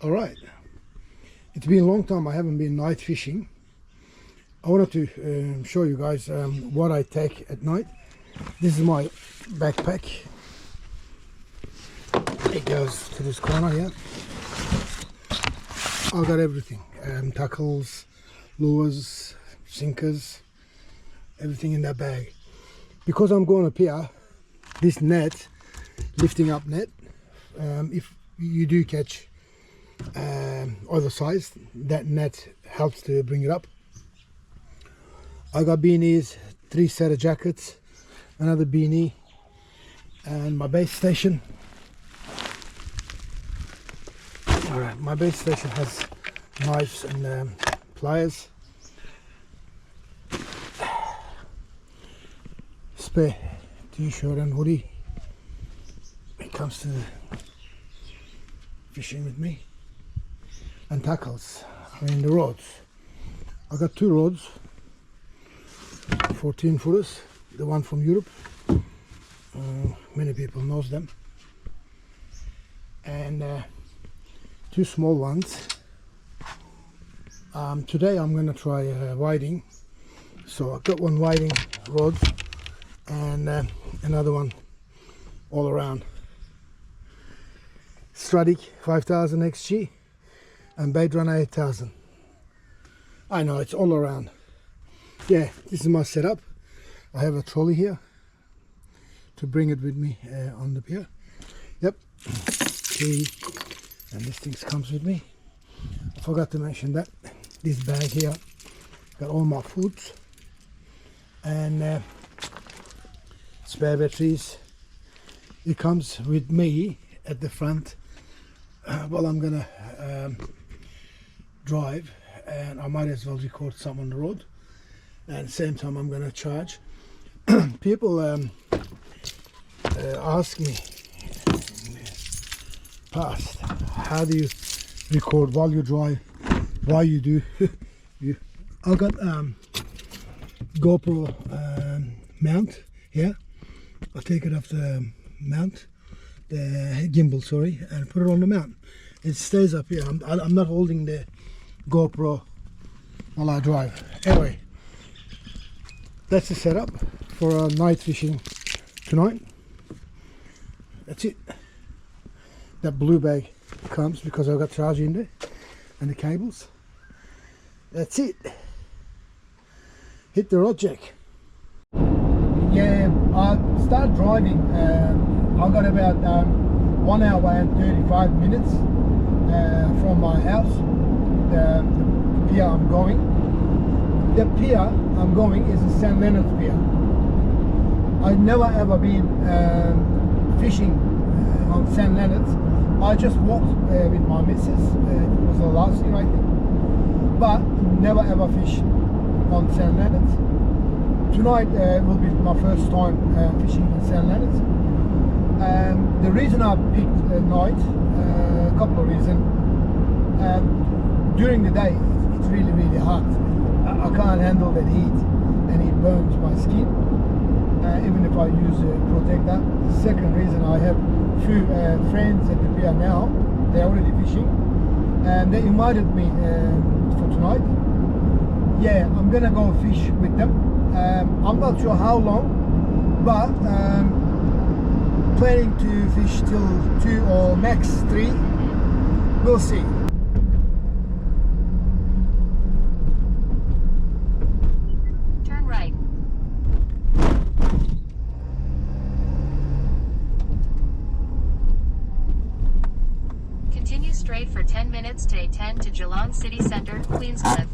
All right, it's been a long time I haven't been night fishing. I wanted to show you guys what I take at night. This is my backpack. It goes to this corner here. I've got everything, tackles, lures, sinkers, everything in that bag. Because I'm going up here, this net, lifting up net, if you do catch other size, that net helps to bring it up. I got beanies, 3 set of jackets, another beanie, and my base station. Alright, my base station has knives and pliers. Spare t-shirt and hoodie when it comes to fishing with me. And tackles, I mean the rods. I got 2 rods, 14 footers, the one from Europe. Many people knows them. And 2 small ones. Today I'm gonna try whiting. So I've got 1 whiting rod and another one all around. Stradic 5000 XG and Bait Runner 8000. I know it's all around. Yeah, this is my setup. I have a trolley here to bring it with me on the pier. Yep, key, and this thing comes with me. I forgot to mention that this bag here got all my foods and spare batteries. It comes with me at the front while I'm gonna drive, and I might as well record some on the road, and at the same time I'm gonna charge. People ask me in the past, how do you record while you drive? Why you do? I got GoPro mount here. I'll take it off the mount, the gimbal, sorry, and put it on the mount. It stays up here. I'm not holding the GoPro while I drive. Anyway, that's the setup for night fishing tonight. That's it. That blue bag comes because I've got charger in there and the cables. That's it. Hit the rod jack. Yeah, I start driving. I got about 1 hour and 35 minutes from my house. The pier I'm going. The pier I'm going is the St Leonards Pier. I've never ever been fishing on St Leonards. I just walked with my missus. It was the last year, I think. But never ever fished on St Leonards. Tonight will be my first time fishing in St Leonards. The reason I picked night, a couple of reasons. During the day, it's really, really hot. I can't handle that heat, and it burns my skin, even if I use protector. The second reason, I have few friends at the pier now. They're already fishing, and they invited me for tonight. Yeah, I'm gonna go fish with them. I'm not sure how long, but planning to fish till 2 or max 3. We'll see. Turn right. Continue straight for 10 minutes to A10 to Geelong City Centre, Queenscliff.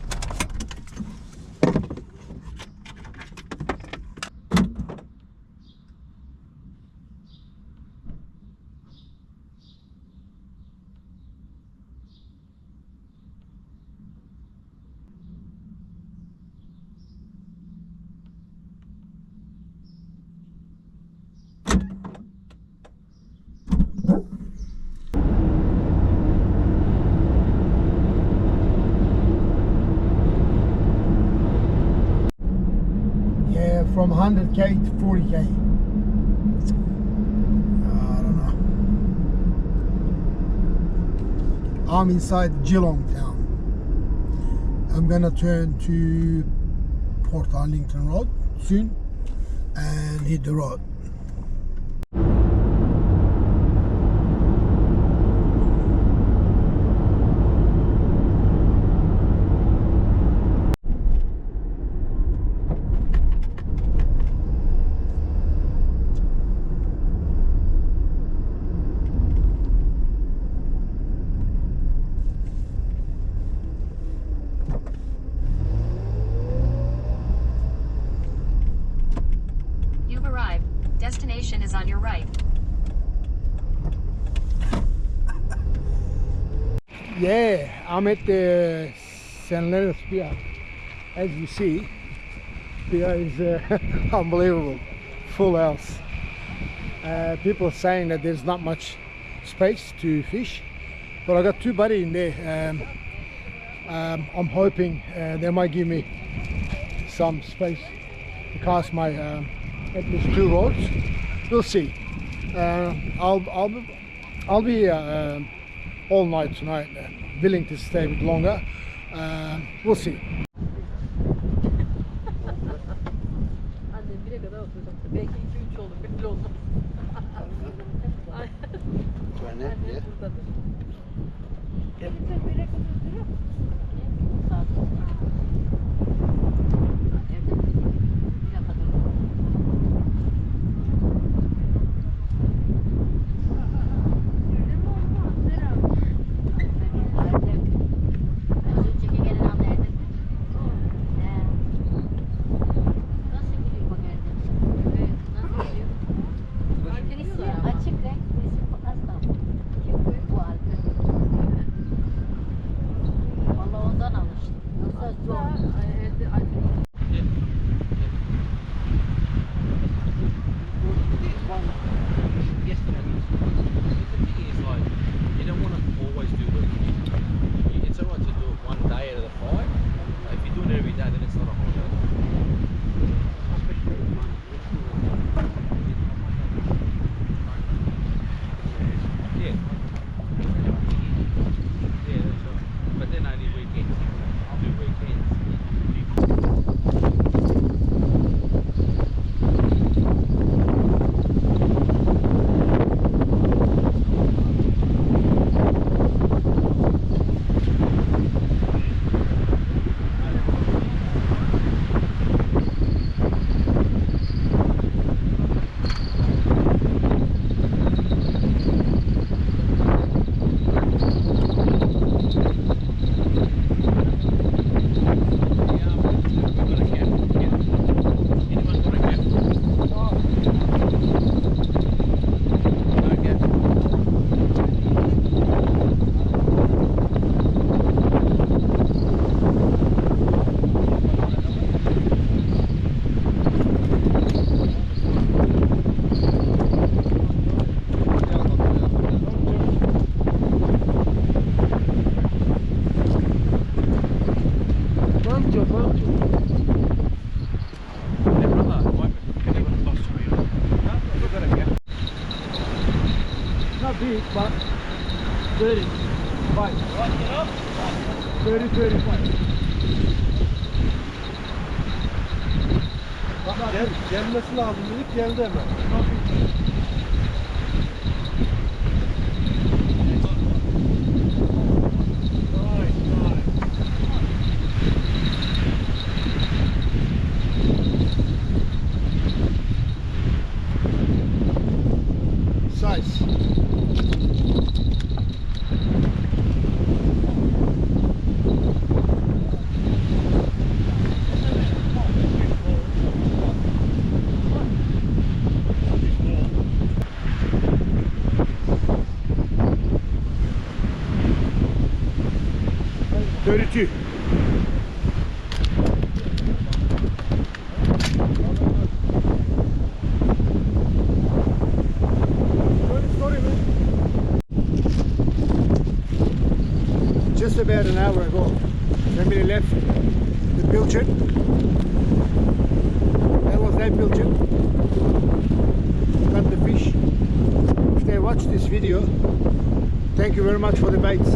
From 100k to 40k. I don't know. I'm inside Geelong town. I'm gonna turn to Port Arlington Road soon and hit the road. Destination is on your right. Yeah, I'm at the St Leonards Pier. As you see, pier is unbelievable, full house. People are saying that there's not much space to fish, but I got two buddies in there. I'm hoping they might give me some space to cast my at least two rods. We'll see. I'll be here all night tonight, willing to stay a bit longer. We'll see. Annem bire kadar oturacaktı. Belki 2-3 olur, belli olmaz. Annem buradadır. Not big, but 30. 30, 35. Gelmesi lazım dedik, geldi hemen. Size. $32. Just about an hour ago, when we left the pilchard, that was that pilchard, got the fish. If they watch this video, Thank you very much for the baits.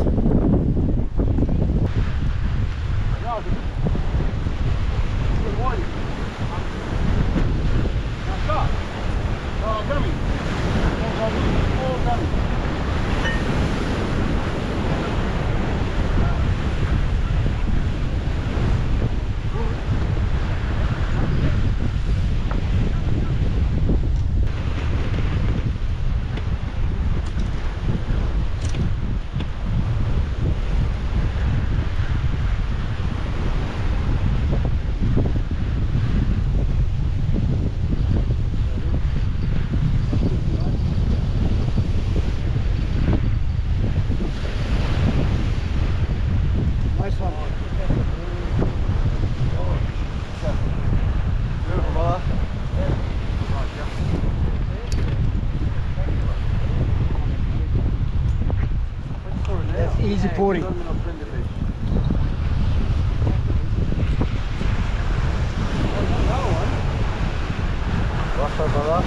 Easy pouring. Başla bana.